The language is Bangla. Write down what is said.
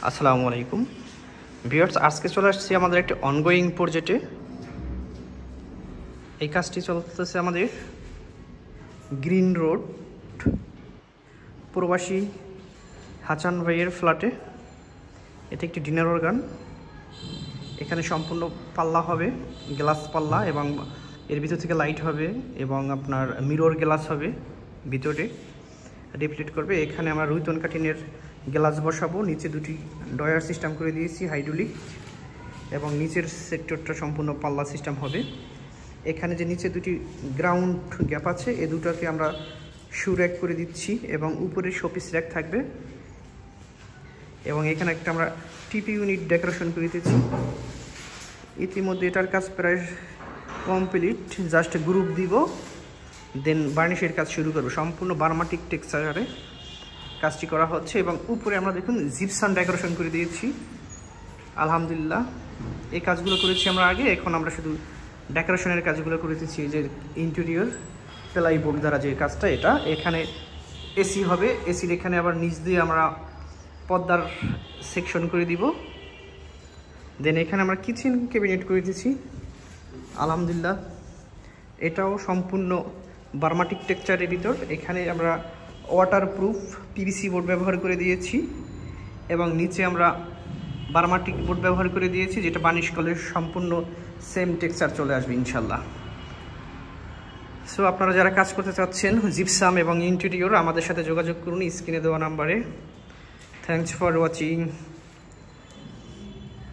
আসসালামু আলাইকুম ভিউয়ার্স, আজকে চলে আসছি আমাদের একটি অনগোয়িং প্রজেক্টে। এই কাজটি চলতেছে আমাদের গ্রিন রোড প্রবাসী হাসান ভাইয়ের ফ্ল্যাটে। এটি একটি ডিনার অর্গান। এখানে সম্পূর্ণ পাল্লা হবে, গ্লাস পাল্লা, এবং এর ভিতর থেকে লাইট হবে এবং আপনার মিরর গ্লাস হবে ভিতরে রিফ্লেক্ট করবে। এখানে আমরা রুইতন কাঠিনের গ্লাস বসাবো। নিচে দুটি ডয়ার সিস্টেম করে দিয়েছি হাইড্রোলিক, এবং নিচের সেক্টরটা সম্পূর্ণ পাল্লা সিস্টেম হবে। এখানে যে নিচে দুটি গ্রাউন্ড গ্যাপ আছে, এ দুটাকে আমরা শু র্যাক করে দিচ্ছি এবং উপরে শোপিস র্যাক থাকবে। এবং এখানে একটা আমরা টিপি ইউনিট ডেকোরেশন করে দিচ্ছি। ইতিমধ্যে এটার কাজ প্রায় কমপ্লিট, জাস্ট গ্রুপ দিব, দেন বার্নিশের কাজ শুরু করবো। সম্পূর্ণ বার্মাটিক টেক্সচারে কাজটি করা হচ্ছে এবং উপরে আমরা দেখুন জিপসাম ডেকোরেশন করে দিয়েছি। আলহামদুলিল্লাহ, এই কাজগুলো করেছি আমরা আগে, এখন আমরা শুধু ডেকোরেশনের কাজগুলো করে দিচ্ছি। এই যে ইন্টেরিয়র প্লাইবোর্ড দ্বারা যে কাজটা, এটা এখানে এসি হবে। এসির এখানে আবার নিচ দিয়ে আমরা পর্দার সেকশন করে দিব। দেন এখানে আমরা কিচেন ক্যাবিনেট করে দিচ্ছি। আলহামদুলিল্লাহ, এটাও সম্পূর্ণ বার্মাটিক টেক্সচারের ভিতর। এখানে আমরা ওয়াটারপ্রুফ পিভিসি বোর্ড ব্যবহার করে দিয়েছি এবং নিচে আমরা বার্মাটিক বোর্ড ব্যবহার করে দিয়েছি, যেটা বার্নিশ করলে সম্পূর্ণ সেম টেক্সচার চলে আসবে ইনশাল্লাহ। সো আপনারা যারা কাজ করতে চাচ্ছেন জিপসাম এবং ইন্টেরিয়র, আমাদের সাথে যোগাযোগ করুন স্ক্রিনে দেওয়া নাম্বারে। Thanks for watching.